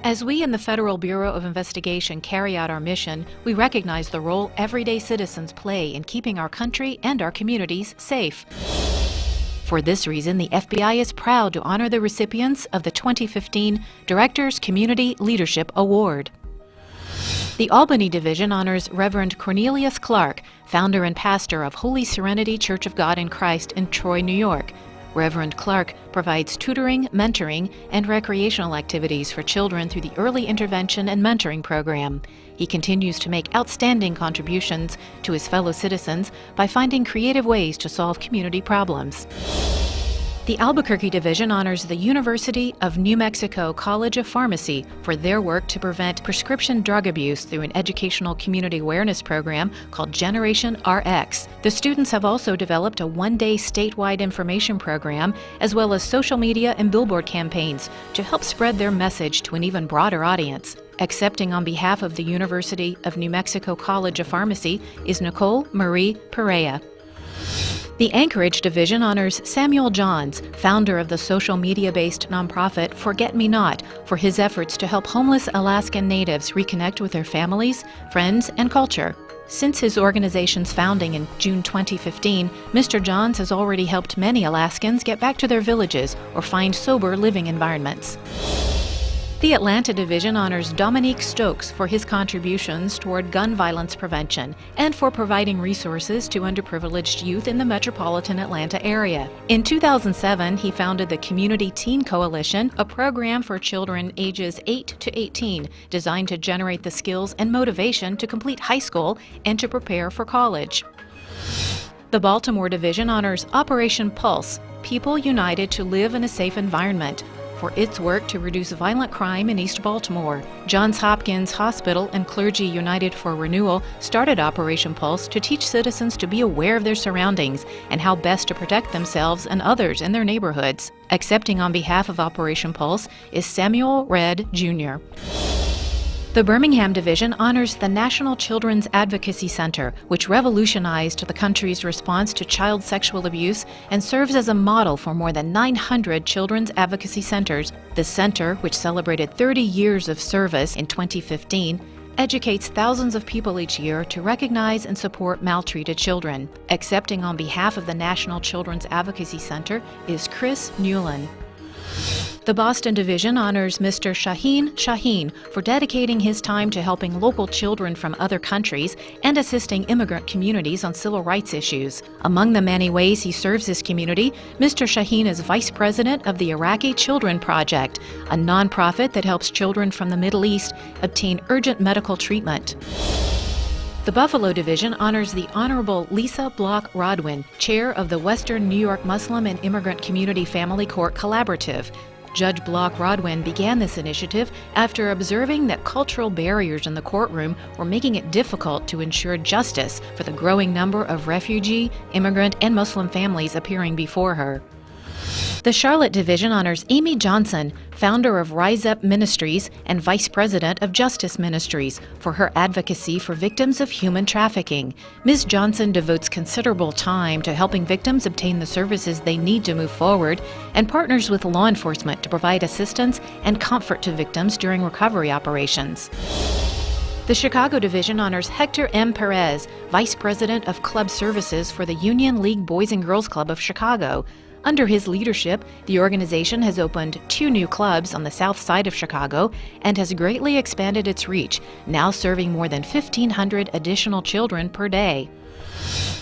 As we in the Federal Bureau of Investigation carry out our mission, we recognize the role everyday citizens play in keeping our country and our communities safe. For this reason, the FBI is proud to honor the recipients of the 2015 Directors Community Leadership Award. The Albany Division honors Reverend Cornelius Clark, founder and pastor of Holy Serenity Church of God in Christ in Troy, New York. Reverend Clark provides tutoring, mentoring, and recreational activities for children through the Early Intervention and Mentoring Program. He continues to make outstanding contributions to his fellow citizens by finding creative ways to solve community problems. The Albuquerque Division honors the University of New Mexico College of Pharmacy for their work to prevent prescription drug abuse through an educational community awareness program called Generation RX. The students have also developed a one-day statewide information program, as well as social media and billboard campaigns to help spread their message to an even broader audience. Accepting on behalf of the University of New Mexico College of Pharmacy is Nicole Marie Perea. The Anchorage Division honors Samuel Johns, founder of the social media-based nonprofit Forget Me Not, for his efforts to help homeless Alaskan natives reconnect with their families, friends, and culture. Since his organization's founding in June 2015, Mr. Johns has already helped many Alaskans get back to their villages or find sober living environments. The Atlanta Division honors Dominique Stokes for his contributions toward gun violence prevention and for providing resources to underprivileged youth in the metropolitan Atlanta area. In 2007, he founded the Community Teen Coalition, a program for children ages 8 to 18 designed to generate the skills and motivation to complete high school and to prepare for college. The Baltimore Division honors Operation Pulse, People United to Live in a Safe Environment, for its work to reduce violent crime in East Baltimore. Johns Hopkins Hospital and Clergy United for Renewal started Operation Pulse to teach citizens to be aware of their surroundings and how best to protect themselves and others in their neighborhoods. Accepting on behalf of Operation Pulse is Samuel Redd, Jr. The Birmingham Division honors the National Children's Advocacy Center, which revolutionized the country's response to child sexual abuse and serves as a model for more than 900 children's advocacy centers. The center, which celebrated 30 years of service in 2015, educates thousands of people each year to recognize and support maltreated children. Accepting on behalf of the National Children's Advocacy Center is Chris Newland. The Boston Division honors Mr. Shaheen for dedicating his time to helping local children from other countries and assisting immigrant communities on civil rights issues. Among the many ways he serves his community, Mr. Shaheen is vice president of the Iraqi Children Project, a nonprofit that helps children from the Middle East obtain urgent medical treatment. The Buffalo Division honors the Honorable Lisa Block Rodwin, chair of the Western New York Muslim and Immigrant Community Family Court Collaborative. Judge Block Rodwin began this initiative after observing that cultural barriers in the courtroom were making it difficult to ensure justice for the growing number of refugee, immigrant, and Muslim families appearing before her. The Charlotte Division honors Amy Johnson, founder of Rise Up Ministries and vice president of Justice Ministries, for her advocacy for victims of human trafficking. Ms. Johnson devotes considerable time to helping victims obtain the services they need to move forward and partners with law enforcement to provide assistance and comfort to victims during recovery operations. The Chicago Division honors Hector M. Perez, vice president of club services for the Union League Boys and Girls Club of Chicago. Under his leadership, the organization has opened 2 new clubs on the south side of Chicago and has greatly expanded its reach, now serving more than 1,500 additional children per day.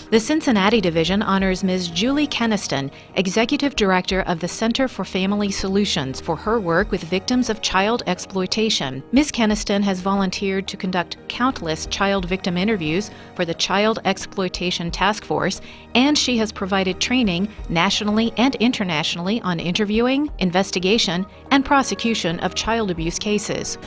The Cincinnati Division honors Ms. Julie Keniston, Executive Director of the Center for Family Solutions, for her work with victims of child exploitation. Ms. Keniston has volunteered to conduct countless child victim interviews for the Child Exploitation Task Force, and she has provided training nationally and internationally on interviewing, investigation, and prosecution of child abuse cases.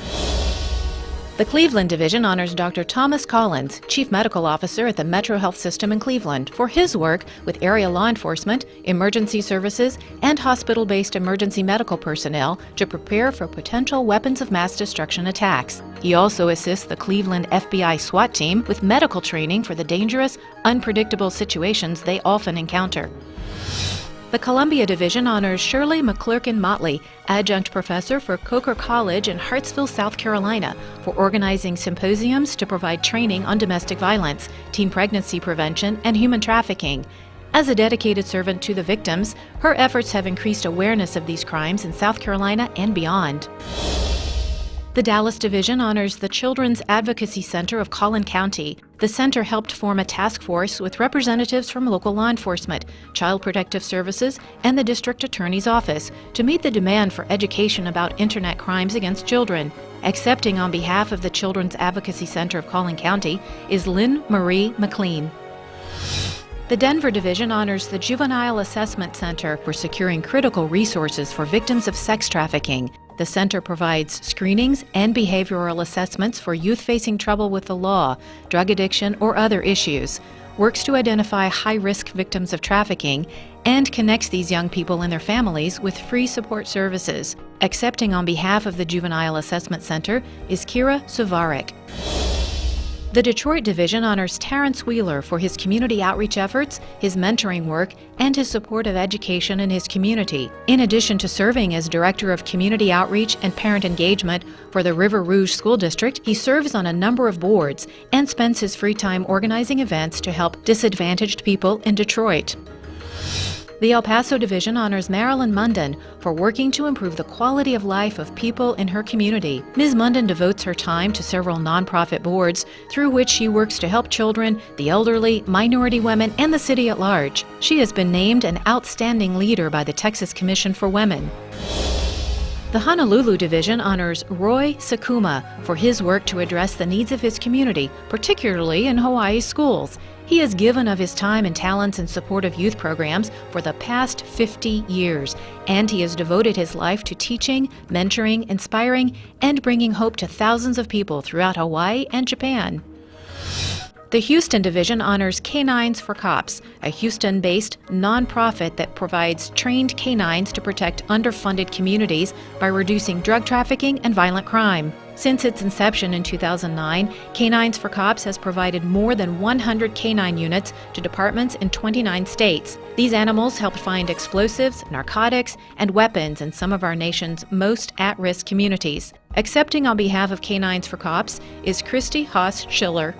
The Cleveland Division honors Dr. Thomas Collins, Chief Medical Officer at the Metro Health System in Cleveland, for his work with area law enforcement, emergency services, and hospital-based emergency medical personnel to prepare for potential weapons of mass destruction attacks. He also assists the Cleveland FBI SWAT team with medical training for the dangerous, unpredictable situations they often encounter. The Columbia Division honors Shirley McClurkin Motley, adjunct professor for Coker College in Hartsville, South Carolina, for organizing symposiums to provide training on domestic violence, teen pregnancy prevention, and human trafficking. As a dedicated servant to the victims, her efforts have increased awareness of these crimes in South Carolina and beyond. The Dallas Division honors the Children's Advocacy Center of Collin County. The center helped form a task force with representatives from local law enforcement, Child Protective Services, and the District Attorney's Office to meet the demand for education about Internet crimes against children. Accepting on behalf of the Children's Advocacy Center of Collin County is Lynn Marie McLean. The Denver Division honors the Juvenile Assessment Center for securing critical resources for victims of sex trafficking. The center provides screenings and behavioral assessments for youth facing trouble with the law, drug addiction, or other issues, works to identify high-risk victims of trafficking, and connects these young people and their families with free support services. Accepting on behalf of the Juvenile Assessment Center is Kira Suvarik. The Detroit Division honors Terrence Wheeler for his community outreach efforts, his mentoring work, and his support of education in his community. In addition to serving as Director of Community Outreach and Parent Engagement for the River Rouge School District, he serves on a number of boards and spends his free time organizing events to help disadvantaged people in Detroit. The El Paso Division honors Marilyn Munden for working to improve the quality of life of people in her community. Ms. Munden devotes her time to several nonprofit boards through which she works to help children, the elderly, minority women, and the city at large. She has been named an outstanding leader by the Texas Commission for Women. The Honolulu Division honors Roy Sakuma for his work to address the needs of his community, particularly in Hawaii's schools. He has given of his time and talents in support of youth programs for the past 50 years, and he has devoted his life to teaching, mentoring, inspiring, and bringing hope to thousands of people throughout Hawaii and Japan. The Houston Division honors Canines for Cops, a Houston-based nonprofit that provides trained canines to protect underfunded communities by reducing drug trafficking and violent crime. Since its inception in 2009, Canines for Cops has provided more than 100 canine units to departments in 29 states. These animals help find explosives, narcotics, and weapons in some of our nation's most at-risk communities. Accepting on behalf of Canines for Cops is Christy Haas Schiller.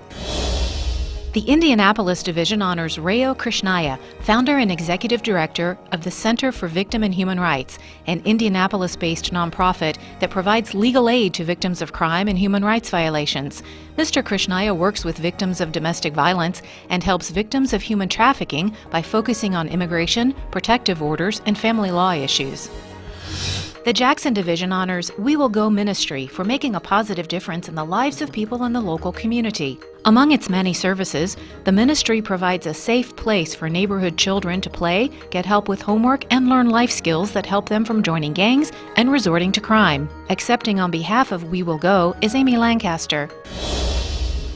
The Indianapolis Division honors Rayo Krishnaya, founder and executive director of the Center for Victim and Human Rights, an Indianapolis-based nonprofit that provides legal aid to victims of crime and human rights violations. Mr. Krishnaya works with victims of domestic violence and helps victims of human trafficking by focusing on immigration, protective orders, and family law issues. The Jackson Division honors We Will Go Ministry for making a positive difference in the lives of people in the local community. Among its many services, the ministry provides a safe place for neighborhood children to play, get help with homework, and learn life skills that help them from joining gangs and resorting to crime. Accepting on behalf of We Will Go is Amy Lancaster.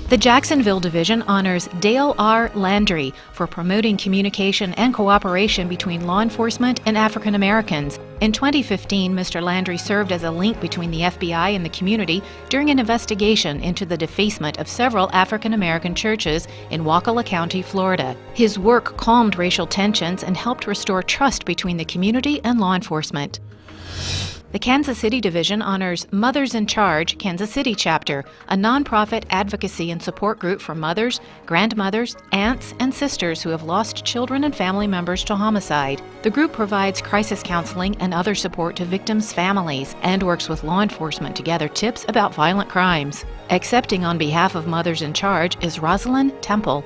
The Jacksonville Division honors Dale R. Landry for promoting communication and cooperation between law enforcement and African Americans. In 2015, Mr. Landry served as a link between the FBI and the community during an investigation into the defacement of several African American churches in Wakulla County, Florida. His work calmed racial tensions and helped restore trust between the community and law enforcement. The Kansas City Division honors Mothers in Charge Kansas City Chapter, a nonprofit advocacy and support group for mothers, grandmothers, aunts, and sisters who have lost children and family members to homicide. The group provides crisis counseling and other support to victims' families and works with law enforcement to gather tips about violent crimes. Accepting on behalf of Mothers in Charge is Rosalind Temple.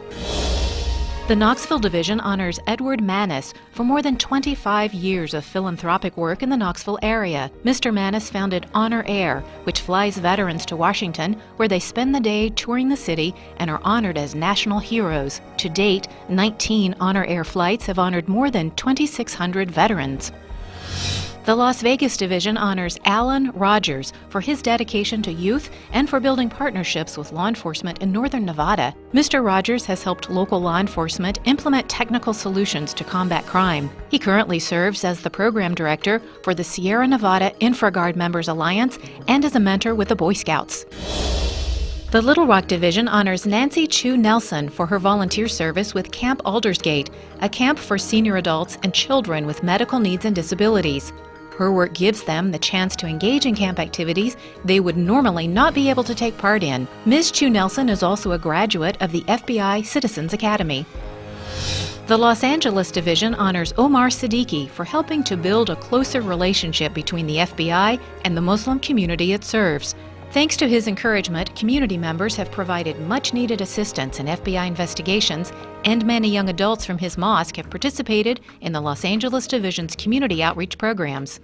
The Knoxville Division honors Edward Manis for more than 25 years of philanthropic work in the Knoxville area. Mr. Manis founded Honor Air, which flies veterans to Washington, where they spend the day touring the city and are honored as national heroes. To date, 19 Honor Air flights have honored more than 2,600 veterans. The Las Vegas Division honors Alan Rogers for his dedication to youth and for building partnerships with law enforcement in northern Nevada. Mr. Rogers has helped local law enforcement implement technical solutions to combat crime. He currently serves as the program director for the Sierra Nevada InfraGuard Members Alliance and as a mentor with the Boy Scouts. The Little Rock Division honors Nancy Chu Nelson for her volunteer service with Camp Aldersgate, a camp for senior adults and children with medical needs and disabilities. Her work gives them the chance to engage in camp activities they would normally not be able to take part in. Ms. Chu Nelson is also a graduate of the FBI Citizens Academy. The Los Angeles Division honors Omar Siddiqui for helping to build a closer relationship between the FBI and the Muslim community it serves. Thanks to his encouragement, community members have provided much-needed assistance in FBI investigations, and many young adults from his mosque have participated in the Los Angeles Division's community outreach programs.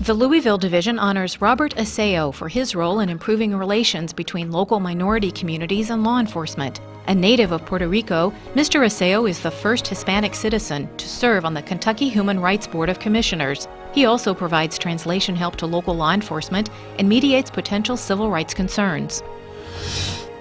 The Louisville Division honors Robert Aseo for his role in improving relations between local minority communities and law enforcement. A native of Puerto Rico, Mr. Aseo is the first Hispanic citizen to serve on the Kentucky Human Rights Board of Commissioners. He also provides translation help to local law enforcement and mediates potential civil rights concerns.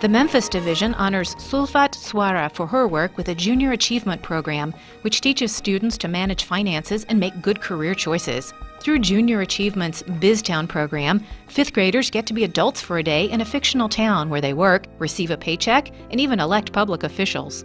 The Memphis Division honors Sulfat Swara for her work with a Junior Achievement Program, which teaches students to manage finances and make good career choices. Through Junior Achievement's BizTown program, fifth graders get to be adults for a day in a fictional town where they work, receive a paycheck, and even elect public officials.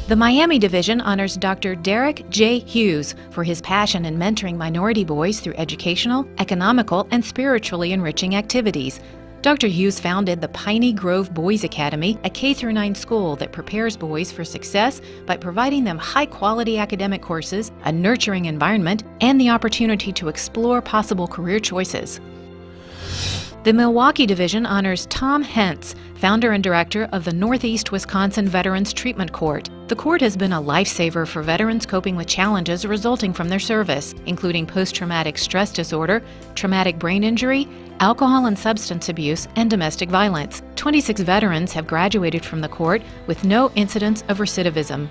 The Miami Division honors Dr. Derek J. Hughes for his passion in mentoring minority boys through educational, economical, and spiritually enriching activities. Dr. Hughes founded the Piney Grove Boys Academy, a K-9 school that prepares boys for success by providing them high-quality academic courses, a nurturing environment, and the opportunity to explore possible career choices. The Milwaukee Division honors Tom Hentz, founder and director of the Northeast Wisconsin Veterans Treatment Court. The court has been a lifesaver for veterans coping with challenges resulting from their service, including post-traumatic stress disorder, traumatic brain injury, alcohol and substance abuse, and domestic violence. 26 veterans have graduated from the court with no incidents of recidivism.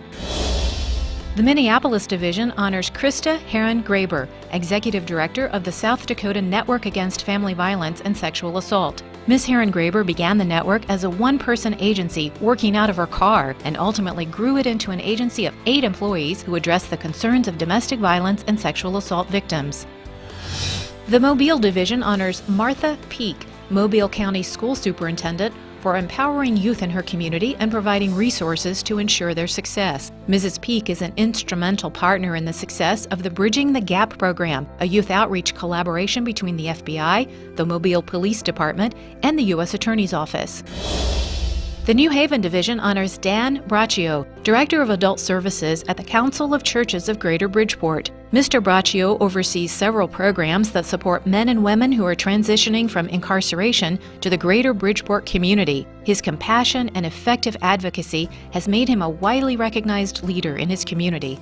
The Minneapolis Division honors Krista Heron-Graber, Executive Director of the South Dakota Network Against Family Violence and Sexual Assault. Ms. Heron-Graber began the network as a one-person agency working out of her car and ultimately grew it into an agency of 8 employees who address the concerns of domestic violence and sexual assault victims. The Mobile Division honors Martha Peak, Mobile County School Superintendent, for empowering youth in her community and providing resources to ensure their success. Mrs. Peak is an instrumental partner in the success of the Bridging the Gap program, a youth outreach collaboration between the FBI, the Mobile Police Department, and the U.S. Attorney's Office. The New Haven Division honors Dan Braccio, Director of Adult Services at the Council of Churches of Greater Bridgeport. Mr. Braccio oversees several programs that support men and women who are transitioning from incarceration to the Greater Bridgeport community. His compassion and effective advocacy has made him a widely recognized leader in his community.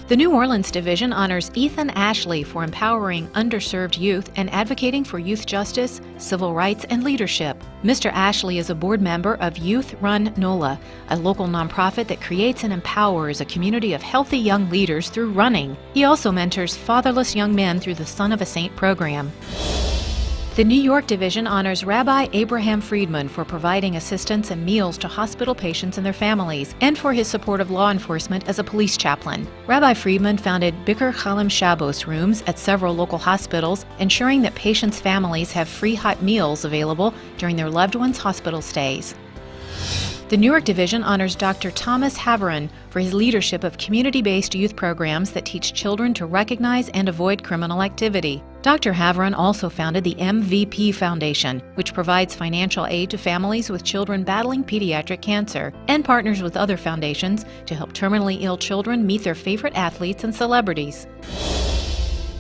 The New Orleans Division honors Ethan Ashley for empowering underserved youth and advocating for youth justice, civil rights, and leadership. Mr. Ashley is a board member of Youth Run NOLA, a local nonprofit that creates and empowers a community of healthy young leaders through running. He also mentors fatherless young men through the Son of a Saint program. The New York Division honors Rabbi Abraham Friedman for providing assistance and meals to hospital patients and their families, and for his support of law enforcement as a police chaplain. Rabbi Friedman founded Bikur Chalim Shabbos rooms at several local hospitals, ensuring that patients' families have free hot meals available during their loved ones' hospital stays. The New York Division honors Dr. Thomas Haverin for his leadership of community-based youth programs that teach children to recognize and avoid criminal activity. Dr. Haverin also founded the MVP Foundation, which provides financial aid to families with children battling pediatric cancer, and partners with other foundations to help terminally ill children meet their favorite athletes and celebrities.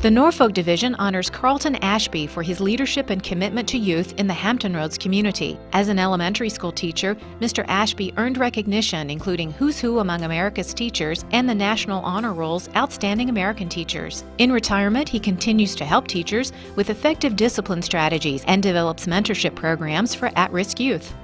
The Norfolk Division honors Carlton Ashby for his leadership and commitment to youth in the Hampton Roads community. As an elementary school teacher, Mr. Ashby earned recognition including Who's Who Among America's Teachers and the National Honor Roll's Outstanding American Teachers. In retirement, he continues to help teachers with effective discipline strategies and develops mentorship programs for at-risk youth.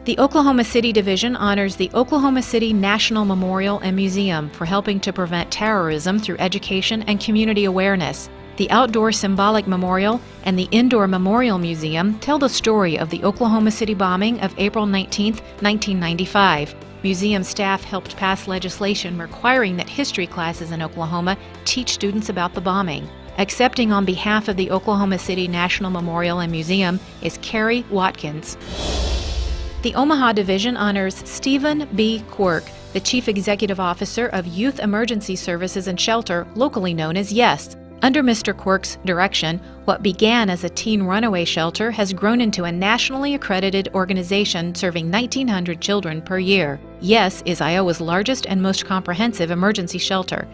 The Oklahoma City Division honors the Oklahoma City National Memorial and Museum for helping to prevent terrorism through education and community awareness. The Outdoor Symbolic Memorial and the Indoor Memorial Museum tell the story of the Oklahoma City bombing of April 19, 1995. Museum staff helped pass legislation requiring that history classes in Oklahoma teach students about the bombing. Accepting on behalf of the Oklahoma City National Memorial and Museum is Carrie Watkins. The Omaha Division honors Stephen B. Quirk, the Chief Executive Officer of Youth Emergency Services and Shelter, locally known as YES. Under Mr. Quirk's direction, what began as a teen runaway shelter has grown into a nationally accredited organization serving 1,900 children per year. YES is Iowa's largest and most comprehensive emergency shelter.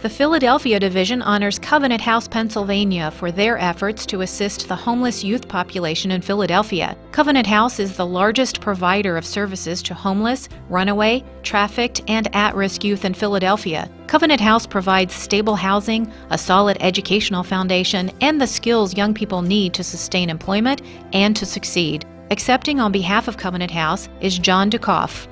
The Philadelphia Division honors Covenant House, Pennsylvania for their efforts to assist the homeless youth population in Philadelphia. Covenant House is the largest provider of services to homeless, runaway, trafficked, and at-risk youth in Philadelphia. Covenant House provides stable housing, a solid educational foundation, and the skills young people need to sustain employment and to succeed. Accepting on behalf of Covenant House is John Dukoff.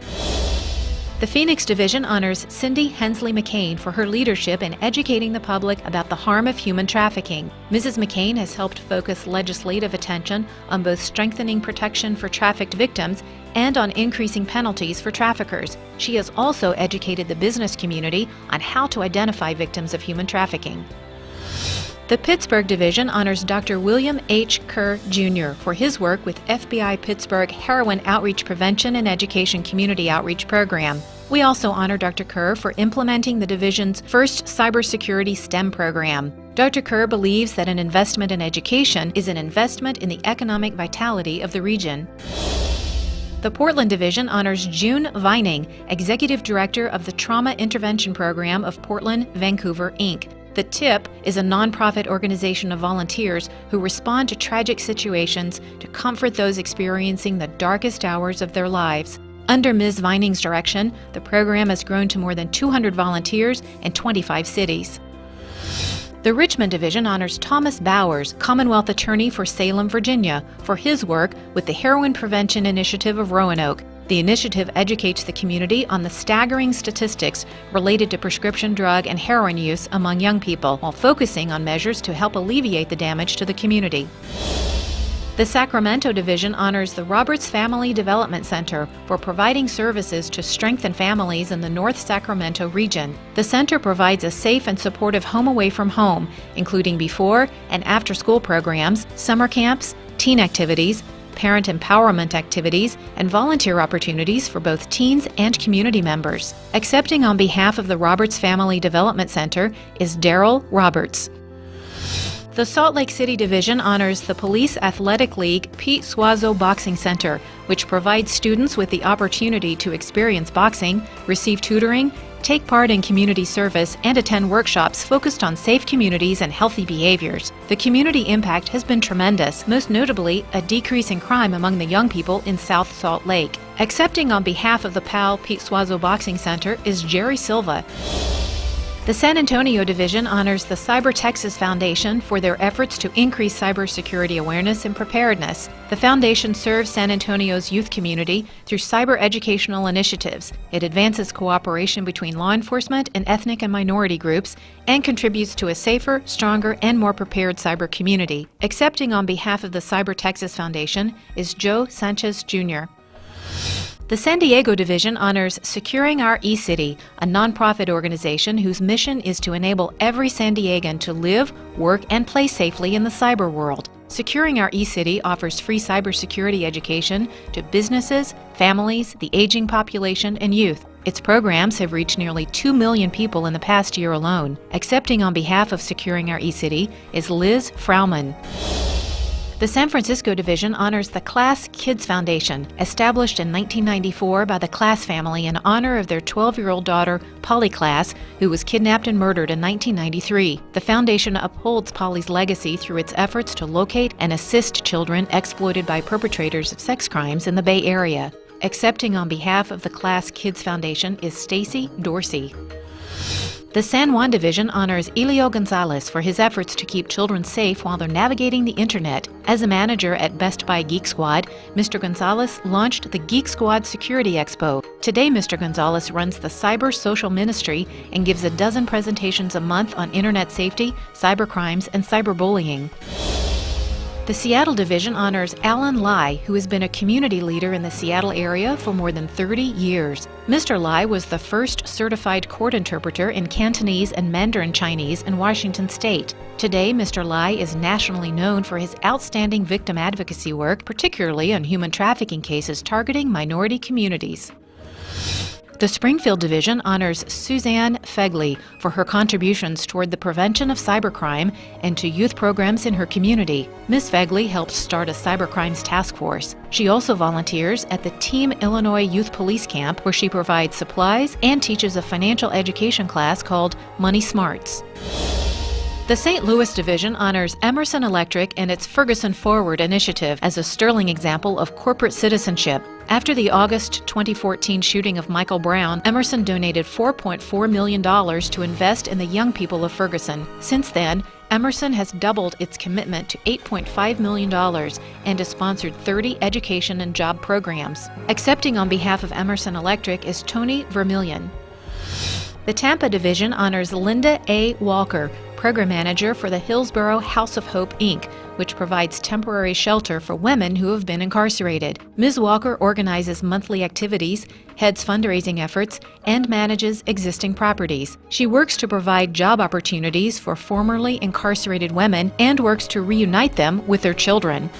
The Phoenix Division honors Cindy Hensley McCain for her leadership in educating the public about the harm of human trafficking. Mrs. McCain has helped focus legislative attention on both strengthening protection for trafficked victims and on increasing penalties for traffickers. She has also educated the business community on how to identify victims of human trafficking. The Pittsburgh Division honors Dr. William H. Kerr, Jr. for his work with FBI Pittsburgh Heroin Outreach Prevention and Education Community Outreach Program. We also honor Dr. Kerr for implementing the division's first cybersecurity STEM program. Dr. Kerr believes that an investment in education is an investment in the economic vitality of the region. The Portland Division honors June Vining, Executive Director of the Trauma Intervention Program of Portland, Vancouver, Inc. The TIP is a nonprofit organization of volunteers who respond to tragic situations to comfort those experiencing the darkest hours of their lives. Under Ms. Vining's direction, the program has grown to more than 200 volunteers in 25 cities. The Richmond Division honors Thomas Bowers, Commonwealth Attorney for Salem, Virginia, for his work with the Heroin Prevention Initiative of Roanoke. The initiative educates the community on the staggering statistics related to prescription drug and heroin use among young people, while focusing on measures to help alleviate the damage to the community. The Sacramento Division honors the Roberts Family Development Center for providing services to strengthen families in the North Sacramento region. The center provides a safe and supportive home away from home, including before and after school programs, summer camps, teen activities, parent empowerment activities, and volunteer opportunities for both teens and community members. Accepting on behalf of the Roberts Family Development Center is Daryl Roberts. The Salt Lake City Division honors the Police Athletic League Pete Suazo Boxing Center, which provides students with the opportunity to experience boxing, receive tutoring, take part in community service, and attend workshops focused on safe communities and healthy behaviors. The community impact has been tremendous, most notably a decrease in crime among the young people in South Salt Lake. Accepting on behalf of the PAL Pete Suazo Boxing Center is Jerry Silva. The San Antonio Division honors the Cyber Texas Foundation for their efforts to increase cybersecurity awareness and preparedness. The foundation serves San Antonio's youth community through cyber educational initiatives. It advances cooperation between law enforcement and ethnic and minority groups and contributes to a safer, stronger, and more prepared cyber community. Accepting on behalf of the Cyber Texas Foundation is Joe Sanchez, Jr. The San Diego Division honors Securing Our eCity, a nonprofit organization whose mission is to enable every San Diegan to live, work, and play safely in the cyber world. Securing Our eCity offers free cybersecurity education to businesses, families, the aging population, and youth. Its programs have reached nearly 2 million people in the past year alone. Accepting on behalf of Securing Our eCity is Liz Frauman. The San Francisco Division honors the Class Kids Foundation, established in 1994 by the Class family in honor of their 12-year-old daughter, Polly Class, who was kidnapped and murdered in 1993. The foundation upholds Polly's legacy through its efforts to locate and assist children exploited by perpetrators of sex crimes in the Bay Area. Accepting on behalf of the Class Kids Foundation is Stacy Dorsey. The San Juan Division honors Elio Gonzalez for his efforts to keep children safe while they're navigating the internet. As a manager at Best Buy Geek Squad, Mr. Gonzalez launched the Geek Squad Security Expo. Today, Mr. Gonzalez runs the Cyber Social Ministry and gives a dozen presentations a month on internet safety, cyber crimes, and cyberbullying. The Seattle Division honors Alan Lai, who has been a community leader in the Seattle area for more than 30 years. Mr. Lai was the first certified court interpreter in Cantonese and Mandarin Chinese in Washington state. Today, Mr. Lai is nationally known for his outstanding victim advocacy work, particularly on human trafficking cases targeting minority communities. The Springfield Division honors Suzanne Fegley for her contributions toward the prevention of cybercrime and to youth programs in her community. Ms. Fegley helped start a cybercrimes task force. She also volunteers at the Team Illinois Youth Police Camp, where she provides supplies and teaches a financial education class called Money Smarts. The St. Louis Division honors Emerson Electric and its Ferguson Forward initiative as a sterling example of corporate citizenship. After the August 2014 shooting of Michael Brown, Emerson donated $4.4 million to invest in the young people of Ferguson. Since then, Emerson has doubled its commitment to $8.5 million and has sponsored 30 education and job programs. Accepting on behalf of Emerson Electric is Tony Vermillion. The Tampa Division honors Linda A. Walker, Program Manager for the Hillsborough House of Hope, Inc., which provides temporary shelter for women who have been incarcerated. Ms. Walker organizes monthly activities, heads fundraising efforts, and manages existing properties. She works to provide job opportunities for formerly incarcerated women and works to reunite them with their children.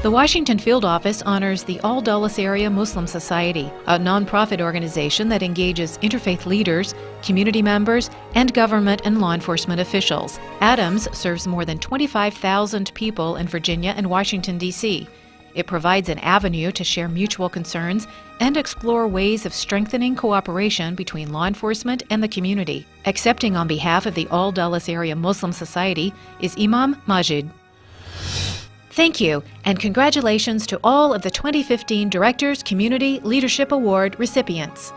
The Washington Field Office honors the All Dulles Area Muslim Society, a nonprofit organization that engages interfaith leaders, community members, and government and law enforcement officials. Adams serves more than 25,000 people in Virginia and Washington, D.C. It provides an avenue to share mutual concerns and explore ways of strengthening cooperation between law enforcement and the community. Accepting on behalf of the All Dulles Area Muslim Society is Imam Majid. Thank you, and congratulations to all of the 2015 Directors Community Leadership Award recipients.